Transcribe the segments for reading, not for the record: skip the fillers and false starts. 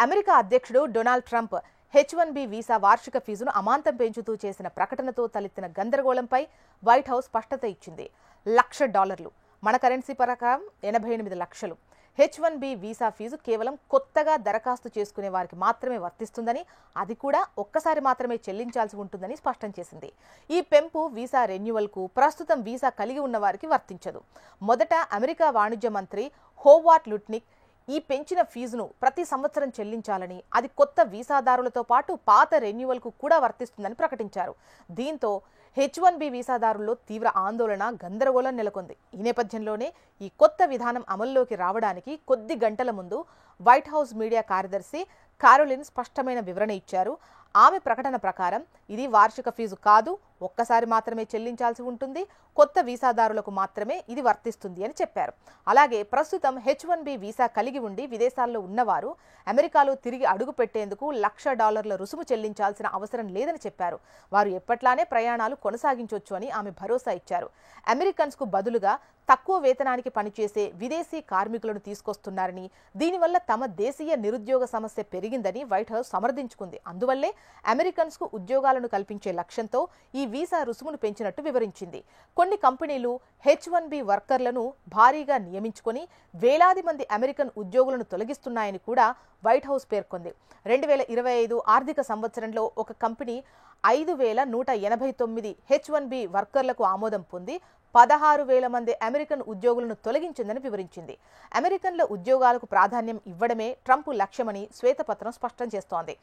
America అధ్యక్షుడు Donald Trump H1B visa వార్షిక ఫీజును అమాంతం పెంచుతూ చేసిన ప్రకటనతో తలెత్తిన గందరగోళంపై వైట్ హౌస్ స్పష్టత ఇచ్చింది. $1,00,000 మన కరెన్సీ ప్రకారం 88 లక్షలు. H1B వీసా ఫీజు కేవలం కొత్తగా దరఖాస్తు చేసుకునే వారికి మాత్రమే వర్తిస్తుందని, అది కూడా ఒక్కసారి మాత్రమే చెల్లించాల్సి ఉంటుందని స్పష్టం చేసింది. ఈ పెంపు వీసా రెన్యువల్కు ప్రస్తుతం వీసా కలిగి ఉన్న వారికి వర్తించదు. మొదట అమెరికా వాణిజ్య మంత్రి హోవార్డ్ లుట్నిక్ ఈ పెంచిన ఫీజును ప్రతి సంవత్సరం చెల్లించాలని, అది కొత్త వీసాదారులతో పాటు పాత రెన్యువల్కు కూడా వర్తిస్తుందని ప్రకటించారు. దీంతో H1B వీసాదారుల్లో తీవ్ర ఆందోళన, గందరగోళం నెలకొంది. ఈ నేపథ్యంలోనే ఈ కొత్త విధానం అమల్లోకి రావడానికి కొద్ది గంటల ముందు వైట్ హౌస్ మీడియా కార్యదర్శి కారోలిన్ స్పష్టమైన వివరణ ఇచ్చారు. ఆమె ప్రకటన ప్రకారం ఇది వార్షిక ఫీజు కాదు, ఒక్కసారి మాత్రమే చెల్లించాల్సి ఉంటుంది, కొత్త వీసాదారులకు మాత్రమే ఇది వర్తిస్తుంది అని చెప్పారు. అలాగే ప్రస్తుతం H1B వీసా కలిగి ఉండి విదేశాల్లో ఉన్నవారు అమెరికాలో తిరిగి అడుగు పెట్టేందుకు $1,00,000 రుసుము చెల్లించాల్సిన అవసరం లేదని చెప్పారు. వారు ఎప్పట్లానే ప్రయాణాలు కొనసాగించవచ్చు అని ఆమె భరోసా ఇచ్చారు. అమెరికన్స్కు బదులుగా తక్కువ వేతనానికి పనిచేసే విదేశీ కార్మికులను తీసుకొస్తున్నారని, దీనివల్ల తమ దేశీయ నిరుద్యోగ సమస్య పెరిగిందని వైట్ హౌస్ సమర్థించుకుంది. అందువల్లే అమెరికన్స్కు ఉద్యోగాలను కల్పించే లక్ష్యంతో ఈ వీసా రుసుమును పెంచినట్టు వివరించింది. కొన్ని కంపెనీలు H1B వర్కర్లను భారీగా నియమించుకొని వేలాది మంది అమెరికన్ ఉద్యోగులను తొలగిస్తున్నాయని కూడా వైట్ హౌస్ పేర్కొంది. 2025 ఆర్థిక సంవత్సరంలో ఒక కంపెనీ 5,189 H1B వర్కర్లకు ఆమోదం పొంది 16,000 మంది అమెరికన్ ఉద్యోగులను తొలగించిందని వివరించింది. అమెరికన్ల ఉద్యోగాలకు ప్రాధాన్యం ఇవ్వడమే ట్రంప్ లక్ష్యమని శ్వేతపత్రం స్పష్టం చేస్తోంది.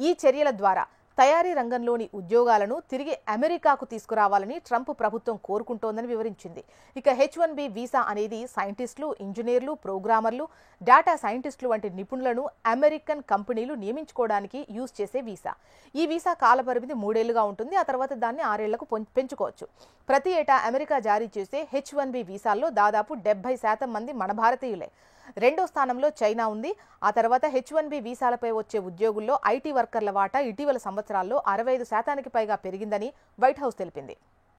ఈ చర్యల ద్వారా తయారీ రంగంలోని ఉద్యోగాలను తిరిగి అమెరికాకు తీసుకురావాలని ట్రంప్ ప్రభుత్వం కోరుకుంటోందని వివరించింది. ఇక H1B వీసా అనేది సైంటిస్టులు, ఇంజనీర్లు, ప్రోగ్రామర్లు, డేటా సైంటిస్టులు వంటి నిపుణులను అమెరికన్ కంపెనీలు నియమించుకోవడానికి యూజ్ చేసే వీసా. ఈ వీసా కాలపరిమితి 3 ఏళ్లుగా ఉంటుంది. ఆ తర్వాత దాన్ని 6 ఏళ్లకు పెంచుకోవచ్చు. ప్రతి ఏటా అమెరికా జారీ చేసే H1B వీసాల్లో దాదాపు 70% మంది మన భారతీయులే. రెండో స్థానంలో చైనా ఉంది. ఆ తర్వాత H1B వీసాలపై వచ్చే ఉద్యోగుల్లో IT వర్కర్ల వాటా ఇటీవల సంవత్సరాల్లో 65% పైగా పెరిగిందని వైట్ హౌస్ తెలిపింది.